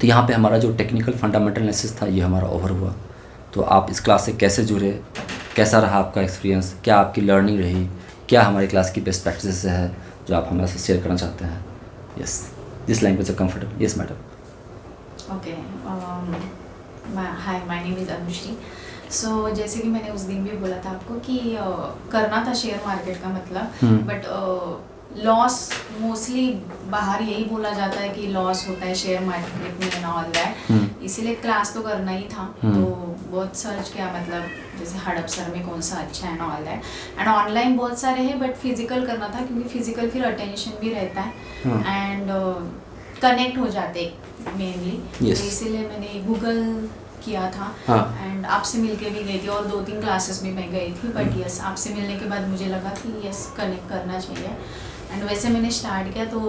तो यहाँ पे हमारा जो टेक्निकल फंडामेंटल एनालिसिस था ये हमारा ओवर हुआ। तो आप इस क्लास से कैसे जुड़े, कैसा रहा आपका एक्सपीरियंस, क्या आपकी लर्निंग रही, क्या हमारी क्लास की बेस्ट प्रैक्टिसेस है जो आप हमारे साथ शेयर करना चाहते हैं? Yes, this language are comfortable. Yes madam. Okay, hi, my name is Anushri. So जैसे कि मैंने उस दिन भी बोला था आपको कि करना था शेयर मार्केट का मतलब, बट लॉस मोस्टली बाहर यही बोला जाता है कि लॉस होता है शेयर मार्केट में एंड ऑल दैट, इसीलिए क्लास तो करना ही था। तो बहुत सर्च किया, मतलब जैसे हड़प सर में कौन सा अच्छा है and all that, and online बहुत सारे हैं बट फिजिकल करना था क्योंकि फिजिकल फिर अटेंशन भी रहता है एंड कनेक्ट हो जाते मेनली। Yes. तो इसीलिए मैंने गूगल किया था एंड आपसे मिलके भी गई थी और 2-3 क्लासेस में मैं गई थी, बट यस आपसे मिलने के बाद मुझे लगा कि यस कनेक्ट करना चाहिए एंड वैसे मैंने स्टार्ट किया। तो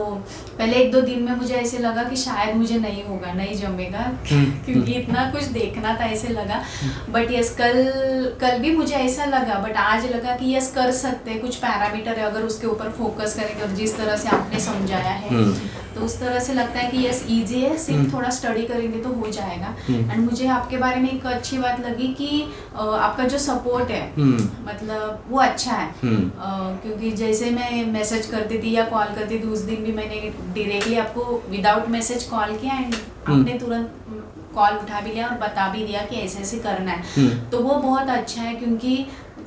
पहले 1-2 दिन में मुझे ऐसे लगा कि शायद मुझे नहीं होगा, नहीं जमेगा क्योंकि इतना कुछ देखना था, ऐसे लगा। बट यस कल भी मुझे ऐसा लगा, बट आज लगा कि यस कर सकते हैं, कुछ पैरामीटर है, अगर उसके ऊपर फोकस करेंगे और जिस तरह से आपने समझाया है तो उस तरह से लगता है कि यस इजी है, सिर्फ थोड़ा स्टडी करेंगे तो हो जाएगा। एंड मुझे आपके बारे में एक अच्छी बात लगी कि आपका जो सपोर्ट है मतलब वो अच्छा है, क्योंकि जैसे मैं मैसेज करती थी या कॉल करती थी, उस दिन भी मैंने डायरेक्टली आपको विदाउट मैसेज कॉल किया एंड आपने तुरंत कॉल उठा भी लिया और बता भी दिया कि ऐसे ऐसे करना है। तो वो बहुत अच्छा है, क्योंकि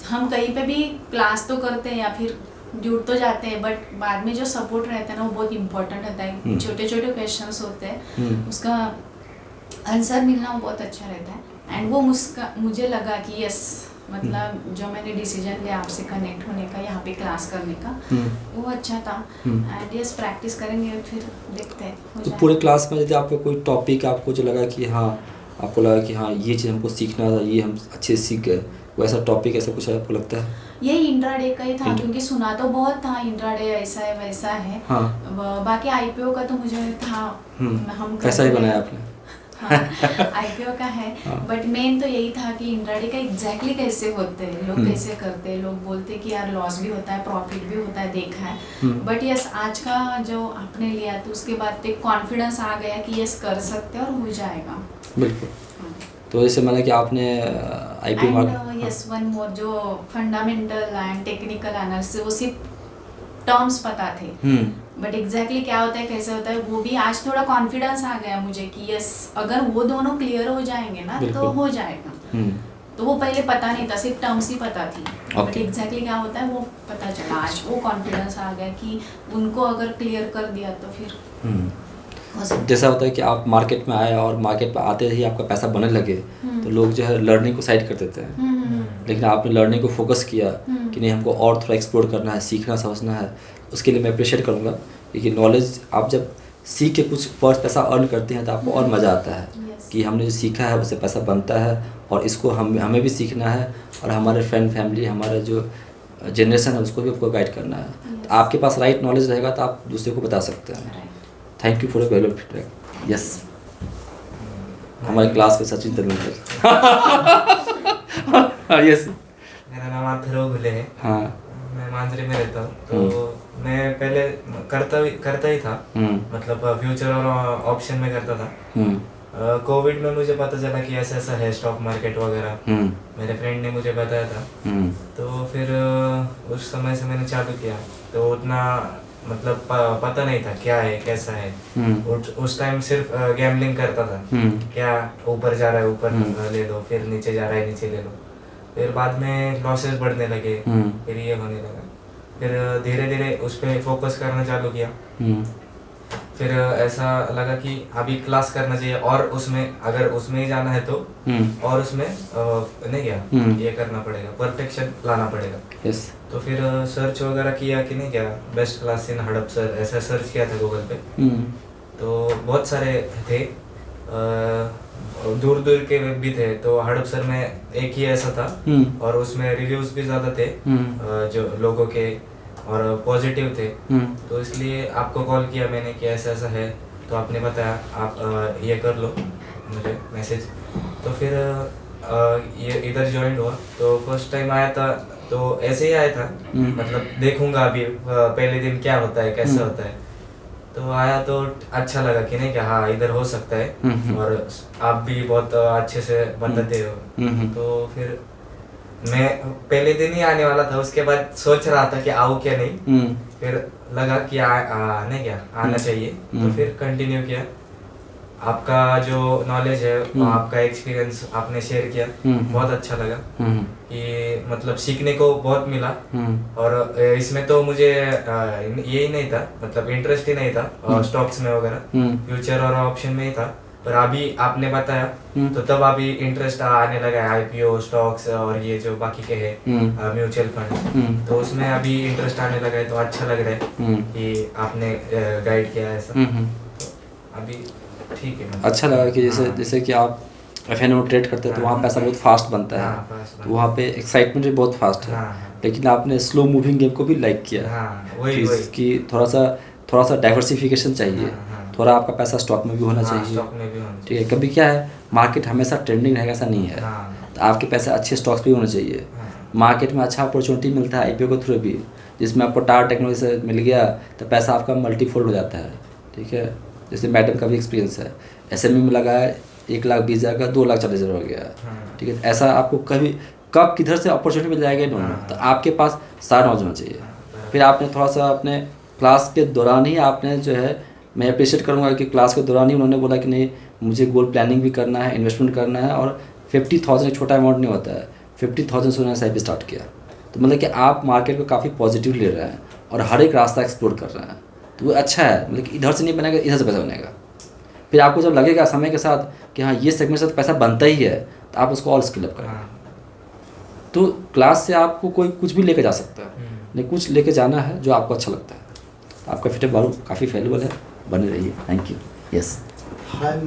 हम कहीं पे भी क्लास तो करते हैं या फिर जुड़ तो जाते हैं, बट बाद में जो सपोर्ट रहता है ना वो बहुत इंपॉर्टेंट रहता है। छोटे छोटे क्वेश्चंस होते हैं, उसका आंसर मिलना वो बहुत अच्छा रहता है। एंड वो मुझे लगा कि यस मतलब जो मैंने डिसीजन लिया आपसे कनेक्ट होने का, यहाँ पे क्लास करने का, वो अच्छा था। एंड यस प्रैक्टिस करेंगे फिर देखते हैं हो तो जाए। पूरे क्लास में यदि आपको कोई टॉपिक आपको जो लगा कि हाँ आपको लगा कि हाँ ये चीज़ हमको सीखना था, ये हम अच्छे से सीख गए, वैसा टॉपिक ऐसा कुछ आपको लगता है? यही इंट्राडे का ही था, क्योंकि सुना तो बहुत था इंट्राडे ऐसा है वैसा है। बाकी आईपीओ का तो मुझे था, हम कैसा ही बनाया आपने? आईपीओ का है, बट मेन तो यही था कि इंट्राडे का एग्जैक्टली कैसे होते हैं, लोग कैसे करते हैं। लोग बोलते हैं कि यार लॉस भी होता है प्रॉफिट भी होता है, देखा है। बट यस आज का जो आपने लिया तो उसके बाद एक कॉन्फिडेंस आ गया कि यस कर सकते हैं और हो जाएगा। बिल्कुल। तो जैसे मतलब कि आपने IPO market, yes one more, जो फंडामेंटल एंड टेक्निकल एनालिसिस वो सिर्फ टर्म्स पता थे, बट एग्जैक्टली क्या होता है कैसे होता है वो भी आज थोड़ा कॉन्फिडेंस आ गया मुझे कि यस अगर वो दोनों क्लियर हो जाएंगे ना तो हो जाएगा। तो वो पहले पता नहीं था, सिर्फ टर्म्स ही पता थी, बट एग्जैक्टली क्या होता है वो पता चला आज। वो कॉन्फिडेंस आ गया कि उनको अगर क्लियर कर दिया तो फिर जैसा होता है कि आप मार्केट में आए और मार्केट में आते ही आपका पैसा बनने लगे तो लोग जो है लर्निंग को साइड कर देते हैं, लेकिन आपने लर्निंग को फोकस किया कि नहीं हमको और थोड़ा एक्सप्लोर करना है, सीखना समझना है। उसके लिए मैं अप्रिशिएट करूँगा, क्योंकि नॉलेज आप जब सीख के कुछ फर्स्ट पैसा अर्न करते हैं तो आपको और मज़ा आता है कि हमने जो सीखा है उससे पैसा बनता है और इसको हमें भी सीखना है और हमारे फ्रेंड फैमिली हमारा जो जनरेशन है उसको भी आपको गाइड करना है। तो आपके पास राइट नॉलेज रहेगा तो आप दूसरे को बता सकते हैं। Thank you for the valuable feedback. Yes, हमारे क्लास में सचिन तेंदुलकर। यस, मेरा नाम अथर्व घुले है। हाँ, मैं मांजरे में रहता हूँ। तो मैं पहले करता ही था, मतलब फ्यूचर और ऑप्शन में करता था। कोविड में मुझे पता चला कि ऐसा ऐसा है स्टॉक मार्केट वगैरह, मेरे फ्रेंड ने मुझे बताया था। तो फिर उस समय से मैंने चालू किया। तो उतना मतलब पता नहीं था क्या है कैसा है। उस टाइम सिर्फ गैम्बलिंग करता था, क्या ऊपर जा रहा है ऊपर ले लो, फिर नीचे जा रहा है नीचे ले लो। फिर बाद में लॉसेस बढ़ने लगे, फिर ये होने लगा। फिर धीरे धीरे उस पर फोकस करना चालू किया। फिर ऐसा लगा कि अभी क्लास करना चाहिए और उसमें अगर उसमें ही जाना है तो और उसमें नहीं क्या ये करना पड़ेगा, परफेक्शन लाना पड़ेगा। yes. तो फिर सर्च वगैरह किया कि नहीं क्या बेस्ट क्लास इन हड़प सर, ऐसा सर्च किया था गूगल पे। तो बहुत सारे थे, दूर दूर के भी थे। तो हड़प सर में एक ही ऐसा था और उसमें रिव्यूज भी ज़्यादा थे जो लोगों के और पॉजिटिव थे। तो इसलिए आपको कॉल किया मैंने कि ऐसा ऐसा है। तो आपने बताया आप ये कर लो मुझे मैसेज। तो फिर ये इधर ज्वाइन हुआ। तो फर्स्ट टाइम आया था तो ऐसे ही आया था, मतलब देखूंगा अभी पहले दिन क्या होता है कैसा होता है। तो आया तो अच्छा लगा कि नहीं, कि हाँ इधर हो सकता है, और आप भी बहुत अच्छे से बताते हो। तो फिर मैं पहले दिन ही आने वाला था, उसके बाद सोच रहा था कि आऊँ क्या नहीं, फिर लगा कि नहीं क्या आना चाहिए, तो फिर कंटिन्यू किया। आपका जो नॉलेज है, आपका एक्सपीरियंस आपने शेयर किया, बहुत अच्छा लगा कि मतलब सीखने को बहुत मिला। और इसमें तो मुझे यही नहीं था, मतलब इंटरेस्ट ही नहीं था स्टॉक्स में वगैरह, फ्यूचर और ऑप्शन में ही था। पर अभी आपने बताया तो तब अभी इंटरेस्ट आने लगा है, आईपीओ, स्टॉक्स और ये जो बाकी के हैं म्यूचुअल फंड, तो उसमें अभी इंटरेस्ट आने लगा है। तो अच्छा लग रहा है कि आपने गाइड किया है ऐसा, तो अभी ठीक है। अच्छा लगा कि जैसे कि आप एफएनओ में ट्रेड करते हैं तो वहाँ पैसा बहुत फास्ट बनता है, तो वहाँ पे एक्साइटमेंट भी बहुत फास्ट है। लेकिन आपने स्लो मूविंग गेम को भी लाइक किया कि थोड़ा सा डाइवर्सिफिकेशन चाहिए, थोड़ा आपका पैसा स्टॉक में भी होना चाहिए। ठीक है, कभी क्या है मार्केट हमेशा ट्रेंडिंग रहेगा ऐसा नहीं है, तो आपके पैसे अच्छे स्टॉक्स भी होने चाहिए। मार्केट में अच्छा अपॉर्चुनिटी मिलता है आईपीओ के थ्रू भी, जिसमें आपको टाटा टेक्नोलॉजी से मिल गया तो पैसा आपका मल्टीफोल्ड हो जाता है। ठीक है, जैसे मैडम का भी एक्सपीरियंस है, एसएमई में लगा है 1,20,000 का 2,40,000 हो गया। ठीक है, ऐसा आपको कब किधर से अपॉर्चुनिटी मिल जाएगा नहीं, तो आपके पास सारा नॉलेज होना चाहिए। फिर आपने थोड़ा सा अपने क्लास के दौरान ही आपने जो है, मैं अप्रिशिएट करूँगा कि क्लास के दौरान ही उन्होंने बोला कि नहीं मुझे गोल प्लानिंग भी करना है, इन्वेस्टमेंट करना है, और 50,000 एक छोटा अमाउंट नहीं होता है, 50,000 से उन्होंने भी स्टार्ट किया। तो मतलब कि आप मार्केट को काफ़ी पॉजिटिव ले रहे हैं और हर एक रास्ता एक्सप्लोर कर रहे हैं, तो वो अच्छा है। मतलब कि इधर से नहीं बनेगा, इधर से पैसा बनेगा। फिर आपको जब लगेगा समय के साथ कि हाँ ये सेगमेंट से तो पैसा बनता ही है, तो आप उसको और स्किल अप करेंगे। तो क्लास से आपको कोई कुछ भी लेके जा सकता है, नहीं कुछ लेके जाना है जो आपको अच्छा लगता है। तो आपका फीडबैक काफ़ी वैल्यूबल है, बने रहिए। Thank you. Yes, hi,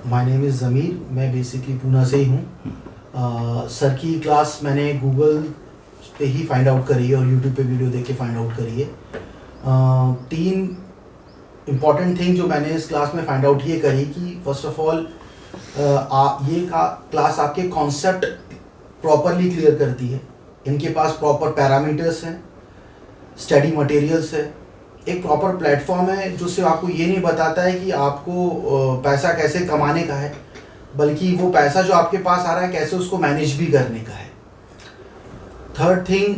my name is Zameer, मैं बेसिकली पूना से ही हूँ। सर की क्लास मैंने गूगल पे ही फाइंड आउट करी है और यूट्यूब पे वीडियो देख के फाइंड आउट करी है। 3 इम्पॉर्टेंट थिंग जो मैंने इस क्लास में फाइंड आउट ये करी कि फर्स्ट ऑफ ऑल ये क्लास आपके कॉन्सेप्ट प्रॉपरली क्लियर करती है। इनके पास प्रॉपर पैरामीटर्स हैं, स्टडी मटेरियल्स है, एक प्रॉपर प्लेटफॉर्म है जो सिर्फ आपको ये नहीं बताता है कि आपको पैसा कैसे कमाने का है, बल्कि वो पैसा जो आपके पास आ रहा है कैसे उसको मैनेज भी करने का है। थर्ड थिंग,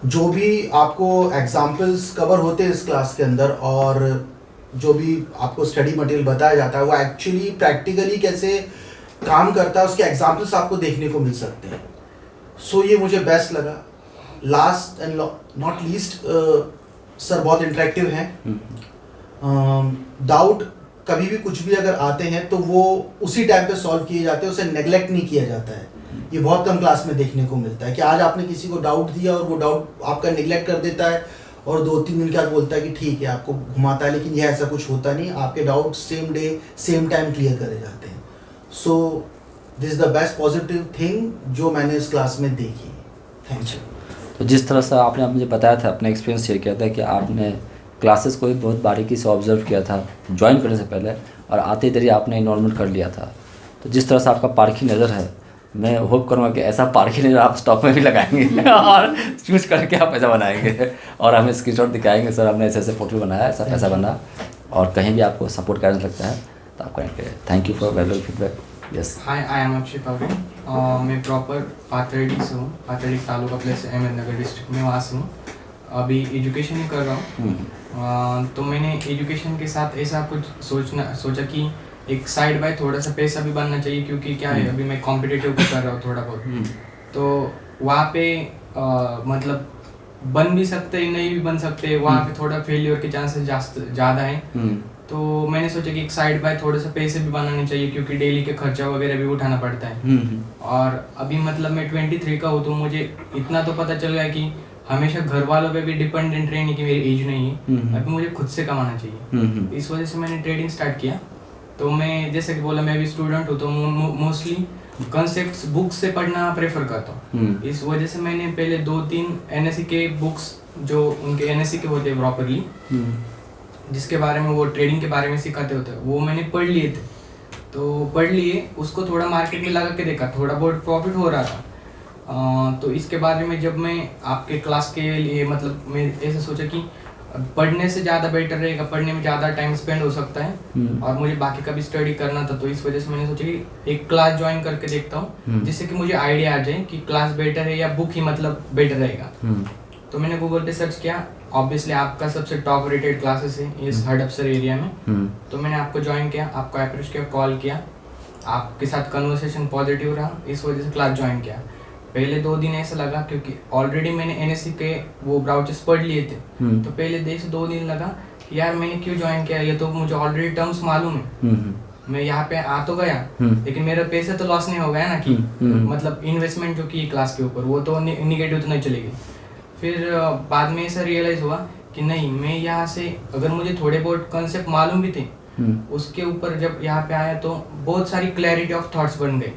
जो भी आपको एग्जाम्पल्स कवर होते हैं इस क्लास के अंदर और जो भी आपको स्टडी मटेरियल बताया जाता है वो एक्चुअली प्रैक्टिकली कैसे काम करता है, उसके एग्जाम्पल्स आपको देखने को मिल सकते हैं। सो ये मुझे बेस्ट लगा। Last and not least, sir बहुत इंटरेक्टिव हैं। डाउट कभी भी कुछ भी अगर आते हैं तो वो उसी टाइम पे सॉल्व किए जाते हैं, उसे नेग्लेक्ट नहीं किया जाता है। ये बहुत कम क्लास में देखने को मिलता है कि आज आपने किसी को डाउट दिया और वो डाउट आपका नेग्लेक्ट कर देता है और 2-3 दिन के बाद बोलता है कि ठीक है, आपको घुमाता है, लेकिन ये ऐसा कुछ होता नहीं। आपके doubt same day same time clear करे जाते हैं। So this is the best positive thing जो मैंने इस क्लास में देखी। Thank you. तो जिस तरह से आपने मुझे बताया था, अपना एक्सपीरियंस शेयर किया था कि आपने क्लासेस को भी बहुत बारीकी से ऑब्जर्व किया था ज्वाइन करने से पहले, और आते देरी आपने इनरोलमेंट कर लिया था। तो जिस तरह से आपका पारखी नज़र है, मैं होप करूँगा कि ऐसा पारखी नज़र आप स्टॉक में भी लगाएंगे और चूज करके आप पैसा बनाएंगे और हमें स्क्रीनशॉट दिखाएंगे, सर हमने ऐसे पोर्टल बनाया, ऐसा पैसा बना, और कहीं भी आपको सपोर्ट करने लगता है तो आप करेंगे। Thank you for valuable feedback. Yes, hi, I am Akshay Paware. मैं प्रॉपर पाथर्डी से हूँ, पाथर्डी तालुका प्लेस अहमदनगर डिस्ट्रिक्ट में, वहाँ से हूँ। अभी एजुकेशन ही कर रहा हूँ। तो मैंने एजुकेशन के साथ ऐसा कुछ सोचा कि एक साइड बाय थोड़ा सा पैसा भी बनना चाहिए, क्योंकि क्या है अभी मैं कॉम्पिटिटिव भी कर रहा हूँ थोड़ा बहुत, तो वहाँ पे मतलब बन भी सकते नहीं भी बन सकते, वहाँ पे थोड़ा फेलियर के चांसेस ज़्यादा हैं। तो मैंने सोचा कि एक साइड बाय थोड़े से पैसे भी बनाने चाहिए, क्योंकि डेली के खर्चा वगैरह भी उठाना पड़ता है। और अभी मतलब मैं 23 का हूँ, तो मुझे इतना तो पता चल गया कि हमेशा घर वालों पे भी डिपेंडेंट रहने की मेरी एज नहीं है। अभी मुझे खुद से कमाना चाहिए। इस वजह से मैंने ट्रेडिंग स्टार्ट किया। तो मैं जैसे कि बोला, मैं भी स्टूडेंट हूँ, तो मोस्टली कॉन्सेप्ट्स बुक्स से पढ़ना प्रेफर करता हूँ। इस वजह से मैंने पहले 2-3 एनएससी के बुक्स, जो उनके एनएससी के होते हैं प्रॉपरली, जिसके बारे में वो ट्रेडिंग के बारे में सिखाते होते हैं, वो मैंने पढ़ लिए थे। तो पढ़ लिए, उसको थोड़ा मार्केट में लगा के देखा, थोड़ा बहुत प्रॉफिट हो रहा था। तो इसके बारे में जब मैं आपके क्लास के लिए मतलब मैं ऐसे सोचा कि पढ़ने से ज़्यादा बेटर रहेगा, पढ़ने में ज़्यादा टाइम स्पेंड हो सकता है और मुझे बाकी का भी स्टडी करना था, तो इस वजह से मैंने सोचा कि एक क्लास ज्वाइन करके देखता हूँ जिससे कि मुझे आइडिया आ जाए कि क्लास बेटर है या बुक ही मतलब बेटर रहेगा। तो मैंने गूगल पे सर्च किया, ऑब्वियसली आपका सबसे टॉप रेटेड क्लासेस है इस हडपसर एरिया में, तो मैंने आपको ज्वाइन किया, आपको अप्रोच किया, कॉल किया, आपके साथ कन्वर्सेशन पॉजिटिव रहा, इस वजह से क्लास ज्वाइन किया। पहले 2 दिन ऐसा लगा क्योंकि ऑलरेडी मैंने एनएससी के वो ब्राउचर्स पढ़ लिए थे, तो पहले 2 दिन लगा कि यार मैंने क्यों ज्वाइन किया, ये तो मुझे ऑलरेडी टर्म्स मालूम है, मैं यहाँ पे आ तो गया लेकिन मेरा पैसे तो लॉस नहीं हो गया ना कि मतलब इन्वेस्टमेंट जो की क्लास के ऊपर वो तो निगेटिव तो नहीं चलेगी। फिर बाद में ऐसा रियलाइज हुआ कि नहीं, मैं यहाँ से अगर मुझे थोड़े बहुत कॉन्सेप्ट मालूम भी थे उसके ऊपर जब यहाँ पे आया तो बहुत सारी क्लैरिटी ऑफ थॉट्स बन गए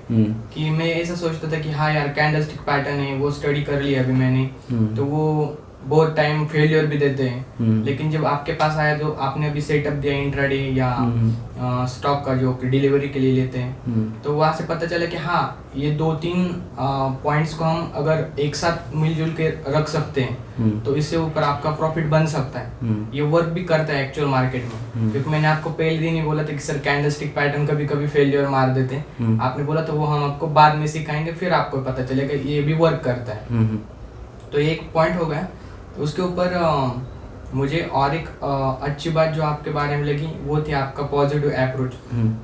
कि मैं ऐसा सोचता था कि हाँ यार कैंडलस्टिक पैटर्न है वो स्टडी कर लिया अभी मैंने, तो वो बहुत टाइम फेलियर भी देते हैं, लेकिन जब आपके पास आया तो आपने अभी सेटअप दिया इंट्राडे या स्टॉक का जो डिलीवरी के लिए लेते हैं, तो वहाँ से पता चला कि हाँ ये 2-3 पॉइंट्स को हम अगर एक साथ मिलजुल के रख सकते हैं तो इससे ऊपर आपका प्रॉफिट बन सकता है। ये वर्क भी करता है एक्चुअल मार्केट में, क्योंकि मैंने आपको पहले दिन ही बोला था कि सर कैंडलस्टिक पैटर्न कभी कभी फेलियर मार देते हैं, आपने बोला तो वो हम आपको बाद में सिखाएंगे, फिर आपको पता चलेगा ये भी वर्क करता है। तो ये एक पॉइंट हो गया। उसके ऊपर मुझे और एक अच्छी बात जो आपके बारे में लगी वो थी आपका पॉजिटिव अप्रोच।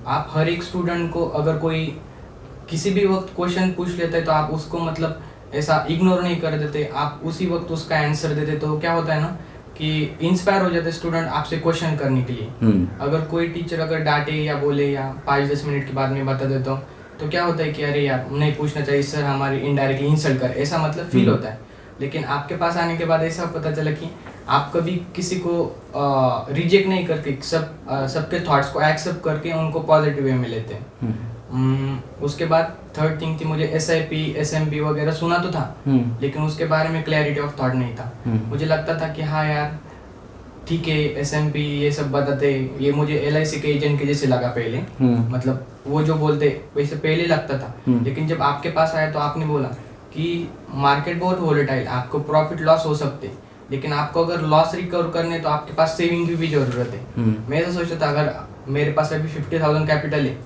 आप हर एक स्टूडेंट को अगर कोई किसी भी वक्त क्वेश्चन पूछ लेता है तो आप उसको मतलब ऐसा इग्नोर नहीं कर देते, आप उसी वक्त उसका आंसर देते, तो क्या होता है ना कि इंस्पायर हो जाते स्टूडेंट आपसे क्वेश्चन करने के लिए। अगर कोई टीचर अगर डांटे या बोले या 5-10 मिनट के बाद में बता देता हूँ तो क्या होता है कि अरे यार नहीं पूछना चाहिए सर, हमारी इनडायरेक्टली इंसल्ट कर, ऐसा मतलब फील होता है। लेकिन आपके पास आने के बाद ऐसा पता चला कि आप कभी किसी को रिजेक्ट नहीं करके सबके थॉट्स को एक्सेप्ट करके उनको पॉजिटिव वे में लेते हैं। उसके बाद थर्ड थिंग थी मुझे SIP SMP वगैरह सुना तो था लेकिन उसके बारे में क्लैरिटी ऑफ थॉट नहीं था। मुझे लगता था कि हाँ यार ठीक है SMP ये सब बताते, ये मुझे LIC के एजेंट के जैसे लगा पहले, मतलब वो जो बोलते वैसे पहले लगता था। लेकिन जब आपके पास आया तो आपने बोला कि मार्केट बहुत वोलेटाइल, आपको प्रॉफिट लॉस हो सकते, लेकिन आपको अगर लॉस रिकवर करने तो आपके पास सेविंग की भी जरूरत है। मैं ऐसा सोचता था अगर मेरे पास अभी 50,000 कैपिटल है,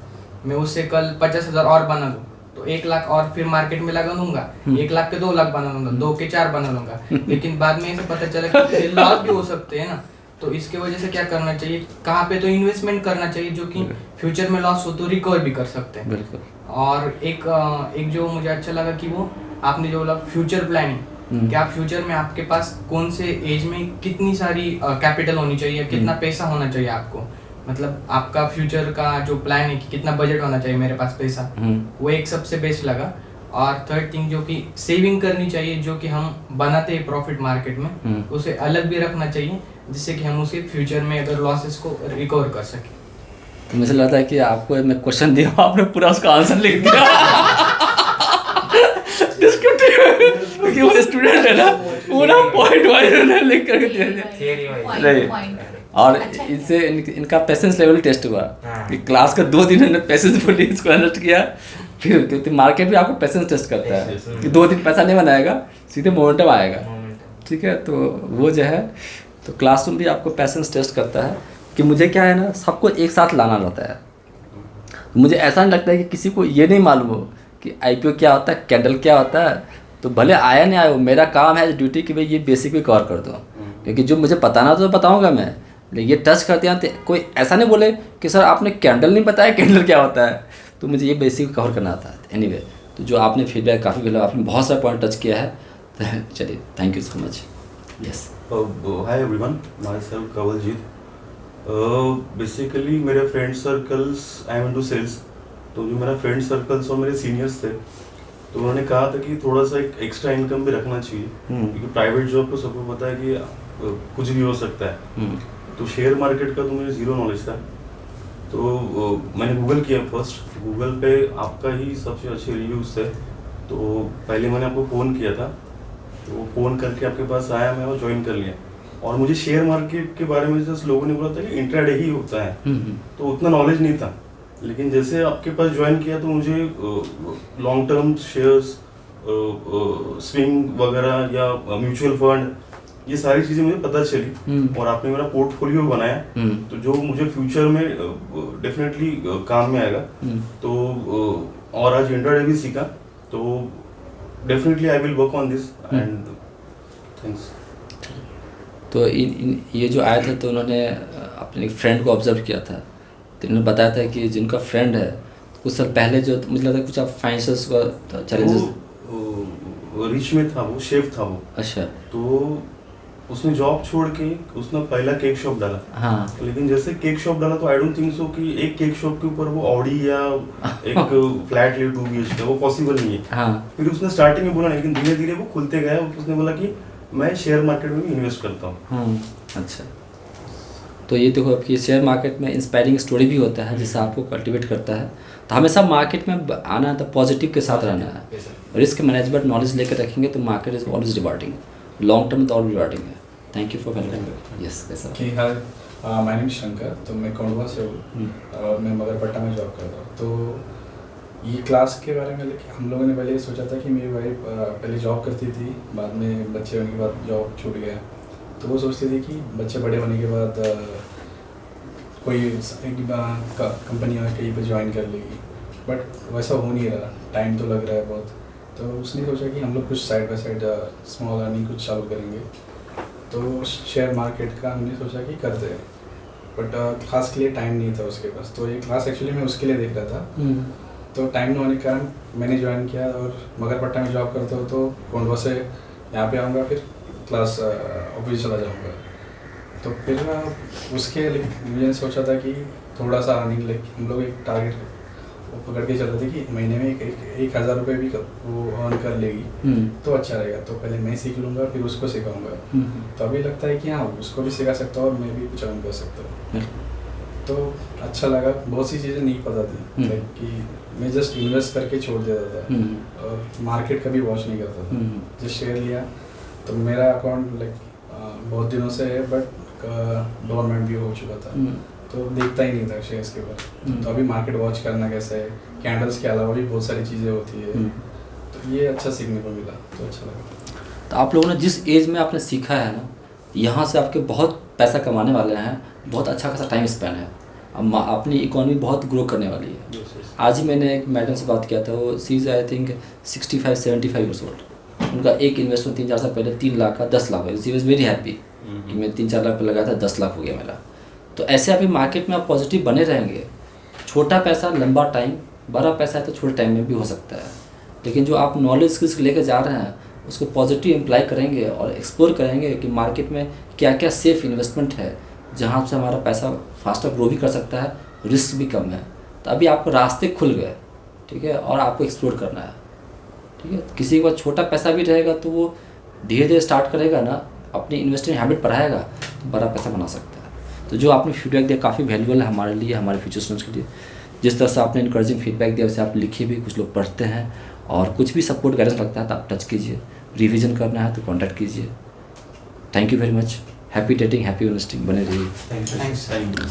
मैं उससे कल 50,000 और बना लूँ तो 1 लाख और फिर मार्केट में लगा लूंगा, 1 लाख के 2 लाख बना लूंगा, 2 के 4 बना लूंगा। लेकिन बाद में ऐसा पता चला कि लॉस भी हो सकते हैं ना, तो इसके वजह से क्या करना चाहिए, कहाँ पे तो इन्वेस्टमेंट करना चाहिए जो कि फ्यूचर में लॉस हो तो रिकवर भी कर सकते हैं। और एक जो मुझे अच्छा लगा कि वो आपने जो बोला फ्यूचर प्लानिंग, कि आप फ्यूचर में आपके पास कौन से एज में कितनी सारी कैपिटल होनी चाहिए, कितना पैसा होना चाहिए आपको, मतलब आपका फ्यूचर का जो प्लान है कि कितना बजट होना चाहिए मेरे पास पैसा, वो एक सबसे बेस्ट लगा। और थर्ड थिंग जो कि सेविंग करनी चाहिए, जो कि हम बनाते हैं प्रॉफिट मार्केट में, उसे अलग भी रखना चाहिए जिससे कि हम उसे फ्यूचर में अगर लॉसेस को रिकवर कर सकें। तो मुझे लगता है कि आपको मैं क्वेश्चन दिया, आपने पूरा उसका आंसर लिख दिया। क्योंकि वो स्टूडेंट है ना, पूरा पॉइंट वाइज लिख करके दिया। और इससे इनका पेशेंस लेवल टेस्ट हुआ कि क्लास का 2 दिन इन्होंने पेशेंस फुली इसको अंडरस्टैंड किया। फिर क्योंकि मार्केट भी आपको पेशेंस टेस्ट करता है कि 2 दिन पैसा नहीं बनाएगा, सीधे मोमेंटम आएगा, ठीक है। तो वो जो है तो क्लासरूम भी आपको पेशेंस टेस्ट करता है कि मुझे क्या है ना, सबको एक साथ लाना रहता है। मुझे ऐसा नहीं लगता है कि किसी को ये नहीं मालूम हो कि IPO क्या होता है, कैंडल क्या होता है, तो भले आया नहीं आया, मेरा काम है ड्यूटी कि भाई ये बेसिक भी कवर कर दो, क्योंकि जो मुझे बताना तो बताऊंगा मैं, लेकिन ये टच करते हैं तो कोई ऐसा नहीं बोले कि सर आपने कैंडल नहीं बताया कैंडल क्या होता है, तो मुझे ये बेसिक कवर करना था। एनीवे, तो जो आपने फीडबैक काफ़ी मिला, आपने बहुत सारा पॉइंट टच किया है, तो चलिए thank you so much. Yes, hi everyone, myself Kawaljeet. Basically मेरे friend circles, I am into sales, तो जो मेरा फ्रेंड सर्कल्स और मेरे सीनियर्स थे तो उन्होंने कहा था कि थोड़ा सा एक एक्स्ट्रा इनकम भी रखना चाहिए, क्योंकि प्राइवेट जॉब को सबको पता है कि कुछ भी हो सकता है। तो शेयर मार्केट का तो मुझे ज़ीरो नॉलेज था, तो मैंने गूगल किया फर्स्ट। गूगल पे आपका ही सबसे अच्छे रिव्यूज़ थे, तो पहले मैंने आपको फ़ोन किया था, तो वो फ़ोन करके आपके पास आया, मैं वो ज्वाइन कर लिया। और मुझे शेयर मार्केट के बारे में जैसे लोगों ने बोला था कि इंट्राडे ही होता है, तो उतना नॉलेज नहीं था। लेकिन जैसे आपके पास ज्वाइन किया तो मुझे लॉन्ग टर्म शेयर्स, स्विंग वगैरह या म्यूचुअल फंड, ये सारी चीज़ें मुझे पता चली और आपने मेरा पोर्टफोलियो बनाया तो जो मुझे फ्यूचर में डेफिनेटली काम में आएगा। तो और आज इंट्राडे भी सीखा तो definitely I will work on this and thanks. तो ये जो आए थे तो उन्होंने अपने एक फ्रेंड को ऑब्जर्व किया था, तो इन्होंने बताया था कि जिनका फ्रेंड है कुछ साल पहले जो मुझे लगता है कुछ आप फाइनेंशियल्स का चैलेंजेस रिच में था, वो शेफ था वो। अच्छा। तो उसने जॉब छोड़ के उसने पहला केक शॉप डाला। हाँ। लेकिन जैसे केक शॉप डाला तो आई डोंट थिंक सो कि एक केक शॉप के ऊपर वो ऑडी या एक फ्लैट ले 2 BHK वो पॉसिबल नहीं है। हाँ। फिर उसने स्टार्टिंग में बोला, लेकिन धीरे धीरे वो खुलते गया और उसने बोला कि मैं शेयर मार्केट में भी इन्वेस्ट करता हूँ। अच्छा। तो ये देखो आपकी शेयर मार्केट में इंस्पायरिंग स्टोरी भी होता है जिससे आपको कल्टीवेट करता है। तो हमेशा मार्केट में आना है तो पॉजिटिव के साथ रहना है, रिस्क मैनेजमेंट नॉलेज लेकर रखेंगे तो market is always rewarding, long term तो और रिवार्डिंग है। Thank you for welcoming. Yes कैसा? हाय, माय नेम इज शंकर, तो मैं कोंडवा से हूँ और मैं मगरपट्टा में जॉब करता हूँ। तो ये क्लास के बारे में हम लोगों ने पहले सोचा था कि मेरी वाइफ पहले जॉब करती थी, बाद में बच्चे होने के बाद जॉब छूट गया, तो वो सोचती थी कि बच्चे बड़े होने के बाद कोई एक कंपनी कहीं पे ज्वाइन कर लेगी, बट वैसा हो नहीं रहा, टाइम तो लग रहा है बहुत। तो उसने सोचा कि हम लोग कुछ side by side small earning कुछ चालू करेंगे, तो शेयर मार्केट का हमने सोचा कि करते हैं, बट क्लास के लिए टाइम नहीं था उसके पास। तो ये क्लास एक्चुअली मैं उसके लिए देख रहा था, तो टाइम न होने के कारण मैंने ज्वाइन किया और मगरपट्टा में जॉब करता हूँ, तो कोंडवा से यहाँ पे आऊँगा, फिर क्लास ऑफिस चला जाऊँगा। तो फिर उसके लिए मुझे सोचा था कि थोड़ा सा अर्निंग हम लोग एक टारगेट वो पकड़ के चल रहे थे कि महीने में 1,000 रुपये भी वो अर्न कर लेगी तो अच्छा रहेगा। तो पहले मैं सीख लूँगा, फिर उसको सिखाऊंगा। तो अभी लगता है कि हाँ, उसको भी सिखा सकता हूँ और मैं भी कुछ अर्न कर सकता हूँ। तो अच्छा लगा, बहुत सी चीज़ें नहीं पता थी, लाइक कि मैं जस्ट इन्वेस्ट करके छोड़ देता था और मार्केट कभी वॉच नहीं करता था। जस्ट शेयर लिया, तो मेरा अकाउंट लाइक बहुत दिनों से है, बट गवर्नमेंट भी हो चुका था, तो देखता ही नहीं था शेयर्स के ऊपर। तो अभी मार्केट वॉच करना कैसा है, कैंडल्स के अलावा भी बहुत सारी चीज़ें होती है, तो ये अच्छा सीखने को मिला, तो अच्छा लगा। तो आप लोगों ने जिस एज में आपने सीखा है ना, यहाँ से आपके बहुत पैसा कमाने वाले हैं, बहुत अच्छा खासा टाइम स्पेन है, अब अपनी इकोनॉमी बहुत ग्रो करने वाली है। आज ही मैंने एक मैडम से बात किया था, वो she is I think 65-75 years old. उनका एक इन्वेस्टमेंट 3-4 साल पहले 3 लाख का 10 लाख है। सी वॉज वेरी हैप्पी कि मैं 3-4 लाख पर लगाया था, 10 लाख हो गया मेरा। तो ऐसे अभी मार्केट में आप पॉजिटिव बने रहेंगे। छोटा पैसा लंबा टाइम, बड़ा पैसा है तो छोटे टाइम में भी हो सकता है, लेकिन जो आप नॉलेज स्किल्स लेकर जा रहे हैं उसको पॉजिटिव इम्प्लाई करेंगे और एक्सप्लोर करेंगे कि मार्केट में क्या क्या सेफ़ इन्वेस्टमेंट है जहाँ से हमारा पैसा फास्टर ग्रो भी कर सकता है, रिस्क भी कम है। तो अभी आपको रास्ते खुल गए, ठीक है, और आपको एक्सप्लोर करना है, ठीक है। किसी के पास छोटा पैसा भी रहेगा तो वो धीरे धीरे स्टार्ट करेगा ना, अपनी इन्वेस्टिंग हैबिट बढ़ाएगा तो बड़ा पैसा बना सकता है। तो जो आपने फीडबैक दिया काफ़ी वैल्यूबल है हमारे लिए, हमारे फ्यूचर स्टूडेंट्स के लिए। जिस तरह से आपने इनकरेजिंग फीडबैक दिया वैसे आप लिखिए भी, कुछ लोग पढ़ते हैं, और कुछ भी सपोर्ट गाइडेंस लगता है तो आप टच कीजिए, रिवीजन करना है तो कॉन्टैक्ट कीजिए। Thank you very much. Happy trading, happy investing, बने रहिए। Thank you.